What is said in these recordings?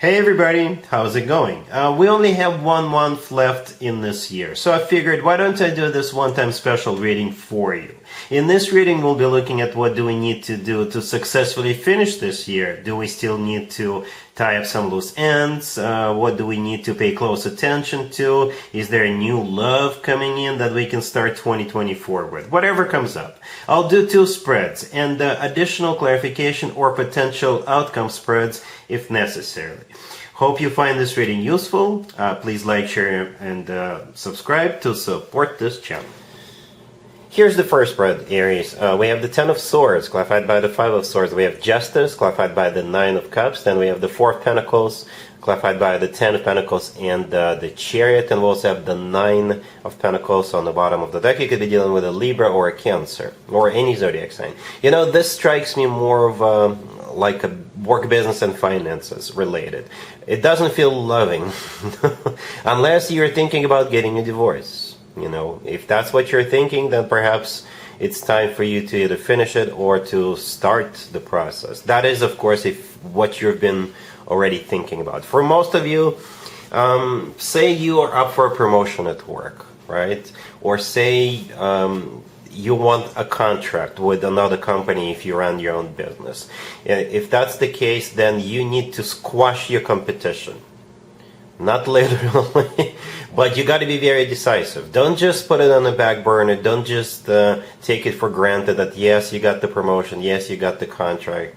Hey everybody, how's it going? We only have 1 month left in this year, so I figured why don't I do this one-time special reading for you. In this reading we'll be looking at what do we need to do to successfully finish this year. Do we still need to tie up some loose ends? What do we need to pay close attention to? Is there a new love coming in that we can start 2024 with? Whatever comes up. I'll do 2 spreads and additional clarification or potential outcome spreads if necessary. Hope you find this reading useful. Please like, share, and subscribe to support this channel. Here's the first spread, Aries. We have the Ten of Swords, clarified by the Five of Swords. We have Justice, clarified by the Nine of Cups. Then we have the Four of Pentacles, clarified by the Ten of Pentacles and the Chariot. And we also have the Nine of Pentacles on the bottom of the deck. You could be dealing with a Libra or a Cancer, or any zodiac sign. You know, this strikes me more of like a work, business, and finances related. It doesn't feel loving, unless you're thinking about getting a divorce. You know, if that's what you're thinking, then perhaps it's time for you to either finish it or to start the process. That is, of course, if what you've been already thinking about. For most of you, say you are up for a promotion at work, right? Or say you want a contract with another company if you run your own business. If that's the case, then you need to squash your competition. Not literally, but you got to be very decisive. Don't just put it on the back burner. Don't just take it for granted that yes, you got the promotion, yes, you got the contract.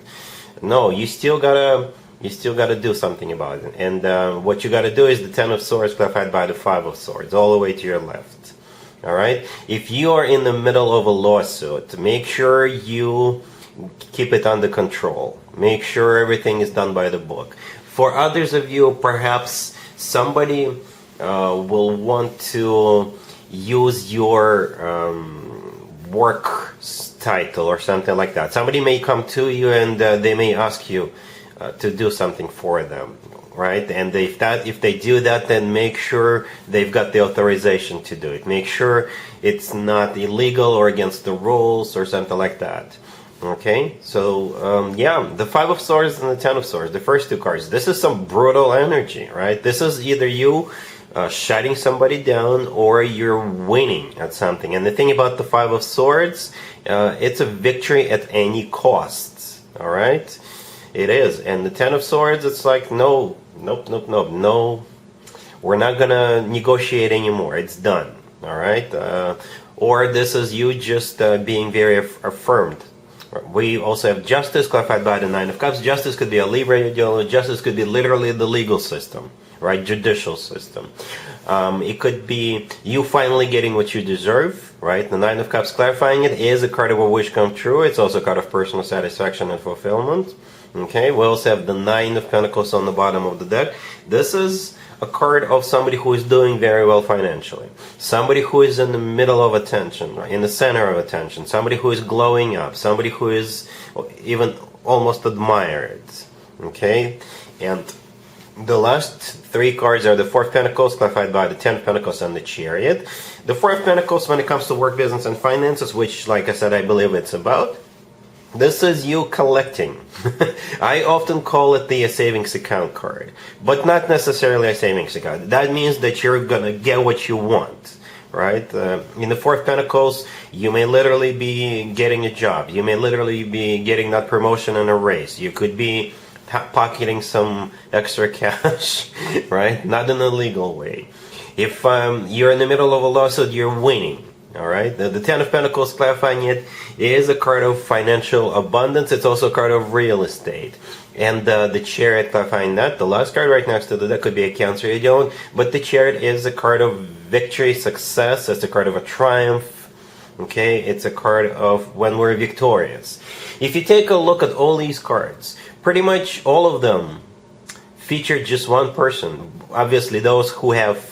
No, you still gotta do something about it. And what you gotta do is the Ten of Swords clarified by the Five of Swords, all the way to your left. All right. If you are in the middle of a lawsuit, make sure you keep it under control. Make sure everything is done by the book. For others of you, perhaps somebody will want to use your work title or something like that. Somebody may come to you and they may ask you to do something for them, right? And if they do that, then make sure they've got the authorization to do it. Make sure it's not illegal or against the rules or something like that. Okay, so yeah, the Five of Swords and the Ten of Swords, the first 2 cards. This is some brutal energy, right? This is either you shutting somebody down or you're winning at something. And the thing about the Five of Swords, it's a victory at any cost, all right? It is. And the Ten of Swords, it's like, no, we're not gonna negotiate anymore. It's done, all right? Or this is you just being very affirmed. We also have Justice, clarified by the Nine of Cups. Justice could be a Libra you're dealing with. Justice could be literally the legal system, right? Judicial system. It could be you finally getting what you deserve, right? The Nine of Cups clarifying it is a card of a wish come true. It's also a card of personal satisfaction and fulfillment. Okay, we also have the Nine of Pentacles on the bottom of the deck. This is a card of somebody who is doing very well financially, somebody who is in the middle of attention, in the center of attention, somebody who is glowing up, somebody who is even almost admired. Okay, and the last 3 cards are the Four of Pentacles clarified by the Ten of Pentacles and the Chariot. The Four of Pentacles, when it comes to work, business, and finances, which, like I said, I believe it's about, this is you collecting. I often call it the savings account card, but not necessarily a savings account. That means that you're gonna get what you want, right? In the Four of Pentacles, you may literally be getting a job. You may literally be getting that promotion in a race. You could be pocketing some extra cash, right? Not in a legal way. If you're in the middle of a lawsuit, you're winning. All right, the Ten of Pentacles clarifying it is a card of financial abundance. It's also a card of real estate. And the Chariot clarifying that. The last card right next to that could be a Cancer you don't. But the Chariot is a card of victory, success. It's a card of a triumph. Okay, it's a card of when we're victorious. If you take a look at all these cards, pretty much all of them feature just one person. Obviously, those who have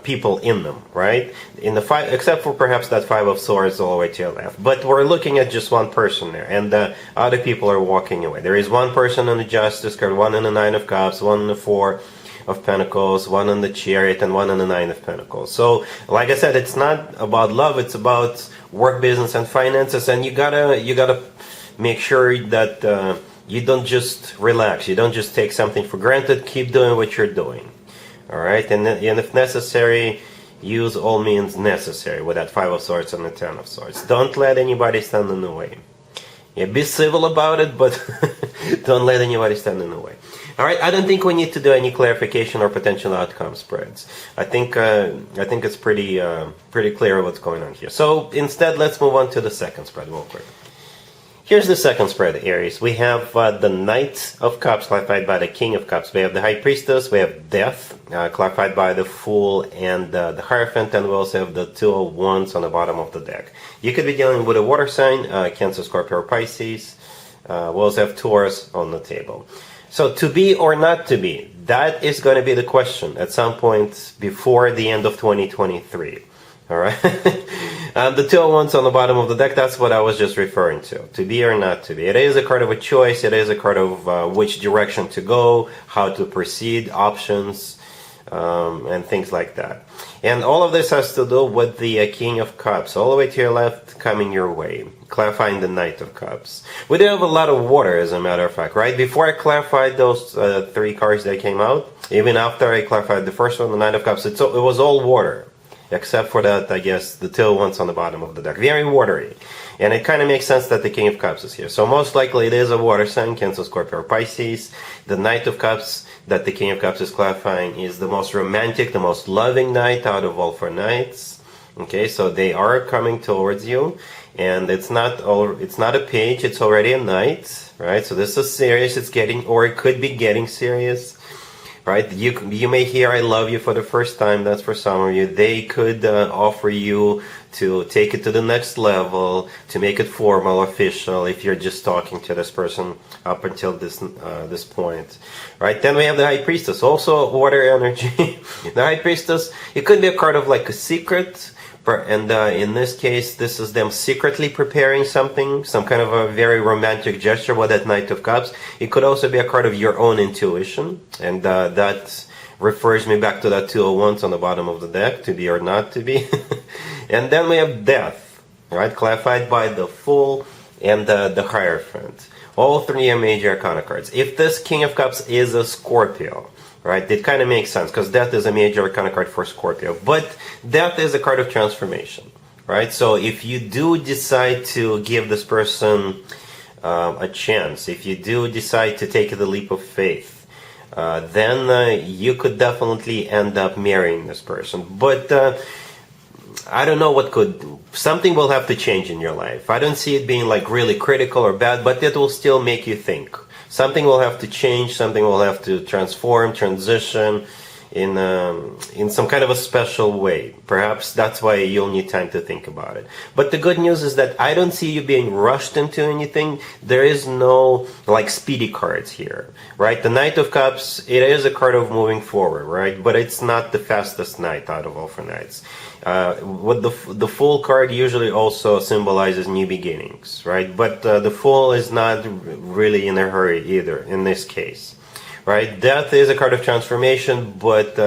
people in them, right? In the five, except for perhaps that Five of Swords all the way to your left. But we're looking at just one person there, and other people are walking away. There is one person on the Justice card, one on the Nine of Cups, one on the Four of Pentacles, one on the Chariot, and one on the Nine of Pentacles. So, like I said, it's not about love; it's about work, business, and finances. And you gotta make sure that you don't just relax. You don't just take something for granted. Keep doing what you're doing. All right, and if necessary, use all means necessary with that Five of Swords and the Ten of Swords. Don't let anybody stand in the way. Yeah, be civil about it, but don't let anybody stand in the way. All right, I don't think we need to do any clarification or potential outcome spreads. I think it's pretty clear what's going on here. So instead, let's move on to the second spread real quick. Here's the second spread, Aries. We have the Knight of Cups clarified by the King of Cups. We have the High Priestess. We have Death clarified by the Fool and the Hierophant. And we also have the Two of Wands on the bottom of the deck. You could be dealing with a water sign, Cancer, Scorpio, or Pisces. We also have Taurus on the table. So to be or not to be, that is going to be the question at some point before the end of 2023. All right. The Two of Wands on the bottom of the deck, that's what I was just referring to be or not to be. It is a card of a choice. It is a card of which direction to go, how to proceed, options, and things like that. And all of this has to do with the King of Cups, all the way to your left, coming your way, clarifying the Knight of Cups. We do have a lot of water, as a matter of fact, right? Before I clarified those three cards that came out, even after I clarified the first one, the Knight of Cups, it was all water. Except for that, I guess, the Two of Wands on the bottom of the deck. Very watery. And it kind of makes sense that the King of Cups is here. So most likely it is a water sign, Cancer, Scorpio, or Pisces. The Knight of Cups that the King of Cups is clarifying is the most romantic, the most loving knight out of all four knights. Okay, so they are coming towards you. And it's not a page, it's already a knight, right? So this is serious, it's getting, or it could be getting serious. Right? You may hear I love you for the first time. That's for some of you. They could offer you to take it to the next level, to make it formal, official, if you're just talking to this person up until this point. Right? Then we have the High Priestess, also water energy. The High Priestess, it could be a card of like a secret. And in this case, this is them secretly preparing something, some kind of a very romantic gesture with that Knight of Cups. It could also be a card of your own intuition. And that refers me back to that Two of Wands on the bottom of the deck, to be or not to be. And then we have Death, right? Clarified by the Fool and the Hierophant. All three are major arcana cards. If this King of Cups is a Scorpio, right, it kind of makes sense because Death is a major arcana card for Scorpio. But Death is a card of transformation, right? So if you do decide to give this person a chance, if you do decide to take the leap of faith, then you could definitely end up marrying this person. But I don't know what something will have to change in your life. I don't see it being like really critical or bad, but it will still make you think. Something will have to change, something will have to transform, transition in some kind of a special way. Perhaps that's why you'll need time to think about it. But the good news is that I don't see you being rushed into anything. There is no like speedy cards here, right? The Knight of Cups, it is a card of moving forward, right? But it's not the fastest knight out of all four knights. What the Fool card usually also symbolizes new beginnings, right? But the Fool is not really in a hurry either in this case. Right? Death is a card of transformation, but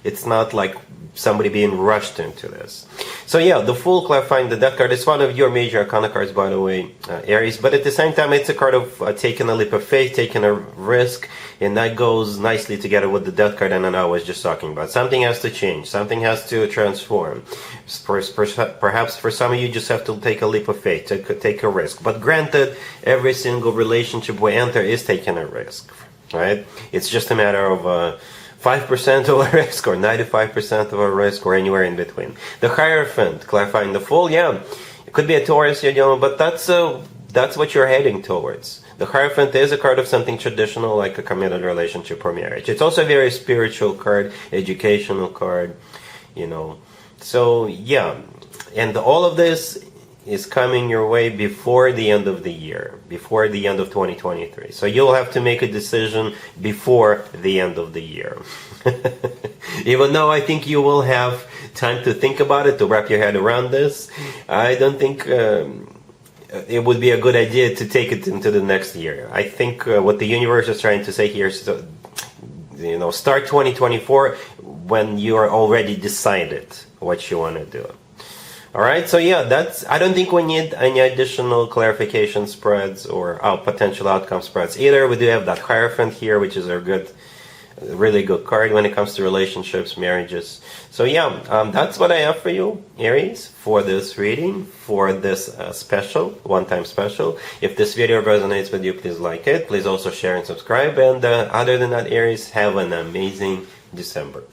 it's not like somebody being rushed into this. So yeah, the Fool clarifying the Death card is one of your major arcana cards, by the way, Aries. But at the same time, it's a card of taking a leap of faith, taking a risk, and that goes nicely together with the Death card and I was just talking about. Something has to change. Something has to transform. Perhaps for some of you, just have to take a leap of faith, take a risk. But granted, every single relationship we enter is taking a risk. Right? It's just a matter of 5% of a risk or 95% of a risk or anywhere in between. The Hierophant, clarifying the Fool, yeah, it could be a Taurus, but that's what you're heading towards. The Hierophant is a card of something traditional like a committed relationship or marriage. It's also a very spiritual card, educational card, So yeah, and all of this is coming your way before the end of the year, before the end of 2023. So you'll have to make a decision before the end of the year. Even though I think you will have time to think about it, to wrap your head around this, I don't think it would be a good idea to take it into the next year. I think what the universe is trying to say here is, start 2024 when you are already decided what you want to do. All right, so yeah, I don't think we need any additional clarification spreads or potential outcome spreads either. We do have that Hierophant here, which is a really good card when it comes to relationships, marriages. So yeah, that's what I have for you, Aries, for this reading, for this special, one-time special. If this video resonates with you, please like it. Please also share and subscribe. And other than that, Aries, have an amazing December.